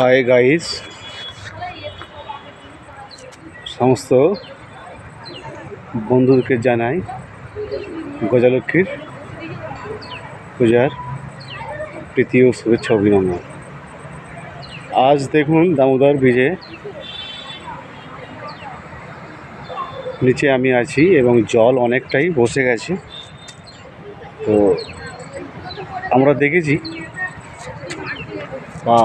Hi guys, সমস্ত বন্ধুদেরকে জানাই গজালক্ষ্মীর পূজার প্রীতি ও শুভেচ্ছা অভিনন্দন। আজ দেখুন দামোদর ব্রিজে নিচে আমি আছি এবং জল অনেকটাই বসে গেছে। তো আমরা দেখেছি বা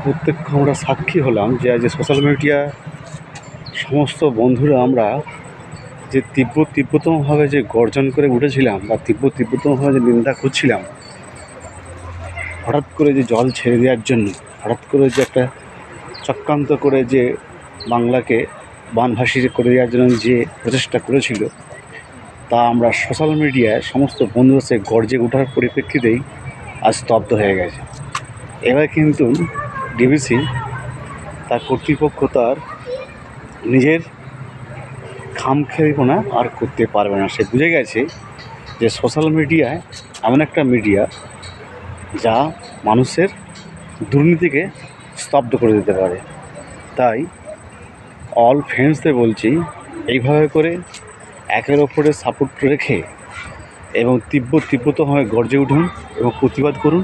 প্রত্যক্ষ আমরা সাক্ষী হলাম যে আজ সোশ্যাল মিডিয়া সমস্ত বন্ধুরা আমরা যে তীব্রতমভাবে যে গর্জন করে উঠেছিলাম বা তীব্রতমভাবে যে নিন্দা করছিলাম, হঠাৎ করে যে জল ছেড়ে দেওয়ার জন্য, হঠাৎ করে যে একটা চক্রান্ত করে যে বাংলাকে বানভাসী করে দেওয়ার জন্য যে প্রচেষ্টা করেছিল, তা আমরা সোশ্যাল মিডিয়ায় সমস্ত বন্ধুদের সে গর্জে ওঠার পরিপ্রেক্ষিতেই আজ স্তব্ধ হয়ে গেছে। এবার কিন্তু ডিবিসি তার কর্তৃপক্ষ তার নিজের খামখেয়ালিপনা আর করতে পারবে না। সে বুঝে গেছে যে সোশ্যাল মিডিয়ায় এমন একটা মিডিয়া যা মানুষের দুর্নীতিকে স্তব্ধ করে দিতে পারে। তাই অল ফ্রেন্ডসদের বলছি, এইভাবে করে একের ওপরে সাপোর্ট রেখে এবং তীব্রতমভাবে গর্জে উঠুন এবং প্রতিবাদ করুন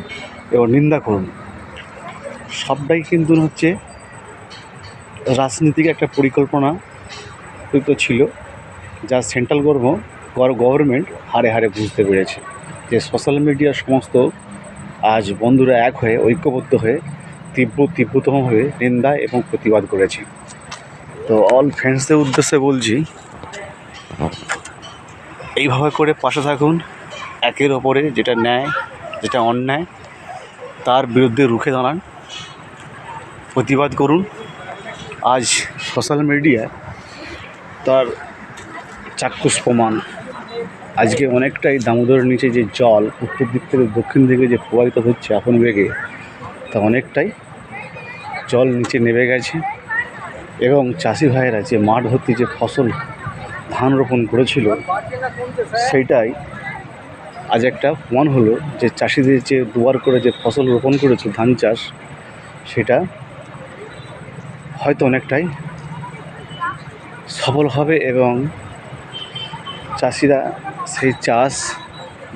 এবং নিন্দা করুন। সবটাই কিন্তু হচ্ছে রাজনীতিক একটা পরিকল্পনা ছিল, যা সেন্ট্রাল গভর্নমেন্ট হারে হারে বুঝতে পেরেছে যে সোশ্যাল মিডিয়ার সমস্ত আজ বন্ধুরা এক হয়ে ঐক্যবদ্ধ হয়ে তীব্রতমভাবে নিন্দা এবং প্রতিবাদ করেছে। তো অল ফ্রেন্ডসদের উদ্দেশ্যে বলছি, এইভাবে করে পাশে থাকুন, একের ওপরে যেটা ন্যায় যেটা অন্যায় তার বিরুদ্ধে রুখে দাঁড়ান, প্রতিবাদ করুন। আজ সোশ্যাল মিডিয়ায় তার চাক্ষুষ প্রমাণ। আজকে অনেকটাই দামোদরের নিচে যে জল উত্তর দিক থেকে দক্ষিণ দিকে যে প্রবাহিত হচ্ছে এখন বেগে, তা অনেকটাই জল নিচে নেমে গেছে এবং চাষি ভাইয়েরা যে মাঠ ভর্তি যে ফসল ধান রোপণ করেছিল, সেইটাই আজ একটা প্রমাণ হলো যে চাষিদের যে দুবার করে যে ফসল রোপণ করেছে ধান চাষ, সেটা হয়তো অনেকটাই সফল হবে এবং চাষিরা সেই চাষ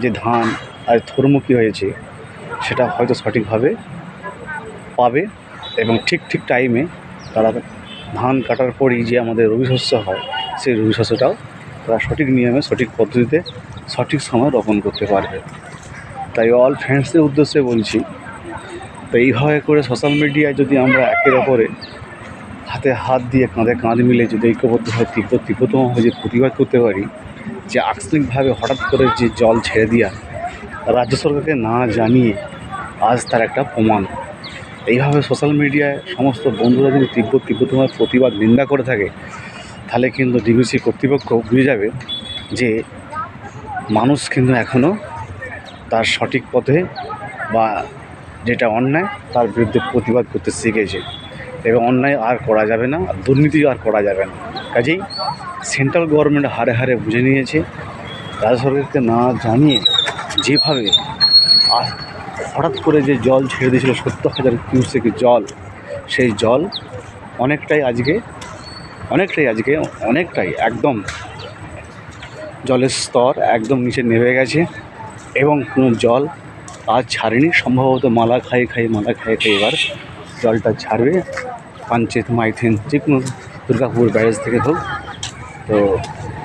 যে ধান আর থোরমুখী হয়েছে সেটা হয়তো সঠিকভাবে পাবে এবং ঠিক টাইমে তারা ধান কাটার পরই যে আমাদের রবি শস্য হয়, সেই রবি শস্যটাও তারা সঠিক নিয়মে সঠিক পদ্ধতিতে সঠিক সময় রোপণ করতে পারবে। তাই অল ফ্রেন্ডসদের উদ্দেশ্যে বলছি, তো এইভাবে করে সোশ্যাল মিডিয়ায় যদি আমরা একের অপরে হাতে হাত দিয়ে কাঁধে কাঁধ মিলে যদি ঐক্যবদ্ধভাবে তীব্রতমভাবে যে প্রতিবাদ করতে পারি, যে আকস্মিকভাবে হঠাৎ করে যে জল ছেড়ে দেওয়া রাজ্য সরকারকে না জানিয়ে আজ তার একটা প্রমাণ। এইভাবে সোশ্যাল মিডিয়ায় সমস্ত বন্ধুরা যদি তীব্রতমভাবে প্রতিবাদ নিন্দা করে থাকে, তাহলে কিন্তু ডিবিসি কর্তৃপক্ষ বুঝে যাবে যে মানুষ কিন্তু এখনও তার সঠিক পথে বা যেটা অন্যায় তার বিরুদ্ধে প্রতিবাদ করতে শিখেছে এবং অন্যায় আর করা যাবে না, দুর্নীতি আর করা যাবে না। কাজেই সেন্ট্রাল গভর্নমেন্ট হারে হারে বুঝে নিয়েছে, রাজ্য সরকারকে না জানিয়ে যেভাবে হঠাৎ করে যে জল ছেড়ে দিয়েছিল 70,000 কিউসেকের জল, সেই জল অনেকটাই একদম জলের স্তর একদম নিচে নেমে গেছে এবং কোনো জল আজ ছাড়েনি। সম্ভবত মালা খাই এবার জলটা ছাড়বে, পাঞ্চেত মাইথেন যে কোনো দুর্গাপুর ব্যারেজ থেকে হোক, তো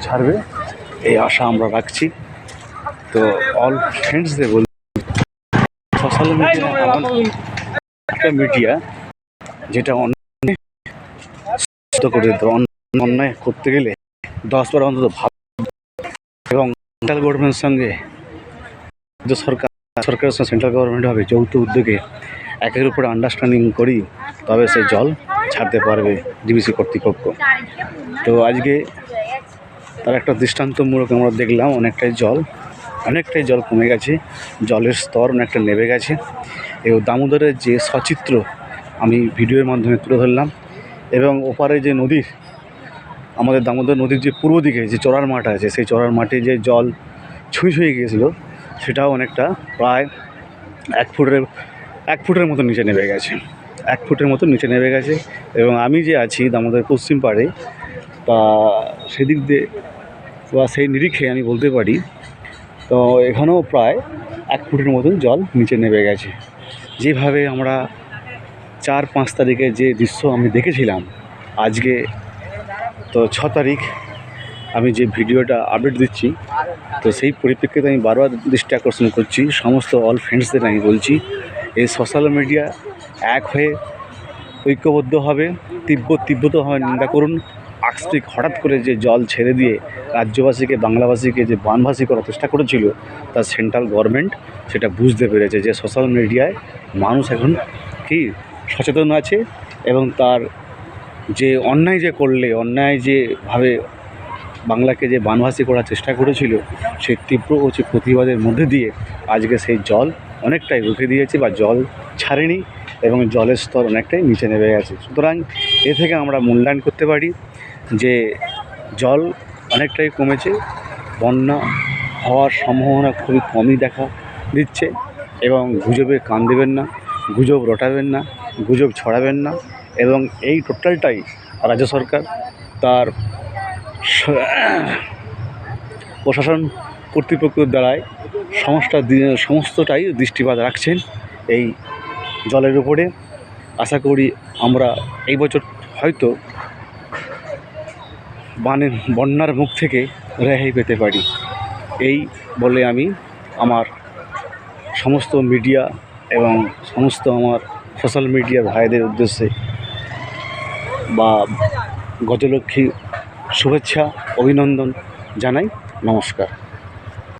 ছাড়বে এই আশা আমরা রাখছি। তো অল ফ্রেন্ডসদের বল, সোশ্যাল মিডিয়া এমন একটা মিডিয়া যেটা অন্যায় করতে গেলে 10বার অন্তত ভাব এবং সেন্ট্রাল গভর্নমেন্টের সঙ্গে সরকারের সঙ্গে সেন্ট্রাল গভর্নমেন্ট হবে যৌথ উদ্যোগে একের উপরে আন্ডারস্ট্যান্ডিং করি, তবে সে জল ছাড়তে পারবে ডিবিসি কর্তৃপক্ষ। তো আজকে তার একটা দৃষ্টান্তমূলক আমরা দেখলাম, অনেকটাই জল কমে গেছে, জলের স্তর অনেকটা নেমে গেছে এবং দামোদরের যে সচিত্র আমি ভিডিওর মাধ্যমে তুলে ধরলাম এবং ওপারে যে নদীর আমাদের দামোদর নদীর যে পূর্ব দিকে যে চড়ার মাঠ আছে, সেই চড়ার মাঠে যে জল ছুঁয়ে গিয়েছিল, সেটাও অনেকটা প্রায় 1 ফুটের মতো নিচে নেমে গেছে। 1 ফুটের মতো নিচে নেমে গেছে। এবং আমি যে আছি দামোদর পশ্চিম পাড়ে, তা সেদিক দিয়ে বা সেই নিরিখে আমি বলতে পারি তো এখানেও প্রায় 1 ফুটের মতন জল নিচে নেমে গেছে। যেভাবে আমরা 4-5 তারিখে যে দৃশ্য আমি দেখেছিলাম, আজকে তো 6 তারিখ আমি যে ভিডিওটা আপডেট দিচ্ছি, তো সেই পরিপ্রেক্ষিতে আমি বারবার দৃষ্টি আকর্ষণ করছি সমস্ত অল ফ্রেন্ডসদের আমি বলছি, এই সোশ্যাল মিডিয়া এক হয়ে ঐক্যবদ্ধভাবে তীব্রতভাবে নিন্দা করুন। আকস্মিক হঠাৎ করে যে জল ছেড়ে দিয়ে রাজ্যবাসীকে, বাংলাভাষীকে যে বানভাসী করার চেষ্টা করেছিল, তা সেন্ট্রাল গভর্নমেন্ট সেটা বুঝতে পেরেছে যে সোশ্যাল মিডিয়ায় মানুষ এখন কি সচেতন আছে, এবং তার যে অন্যায় যে করলে, অন্যায় যেভাবে বাংলাকে যে বানভাসী করার চেষ্টা করেছিল, সেই তীব্র ও যে প্রতিবাদের মধ্যে দিয়ে আজকে সেই জল অনেকটাই রুখে দিয়েছে বা জল ছাড়েনি, এবং জলের স্তর অনেকটাই নিচে নেমে গেছে। সুতরাং এ থেকে আমরা মূল্যায়ন করতে পারি যে জল অনেকটাই কমেছে, বন্যা হওয়ার সম্ভাবনা খুবই কমই দেখা দিচ্ছে। এবং গুজবে কান দেবেন না, গুজব রটাবেন না, গুজব ছড়াবেন না, এবং এই টোটালটাই রাজ্য সরকার তার প্রশাসন কর্তৃপক্ষের দ্বারাই সমস্তটাই দৃষ্টিপাত রাখছেন এই জলের উপরে। আশা করি আমরা এই বছর হয়তো বন্যার মুখ থেকে রেহাই পেতে পারি। এই বলে আমি আমার সমস্ত মিডিয়া এবং সমস্ত আমার সোশ্যাল মিডিয়া ভাইদের উদ্দেশ্যে বা গজলক্ষ্মী শুভেচ্ছা, অভিনন্দন জানাই। নমস্কার।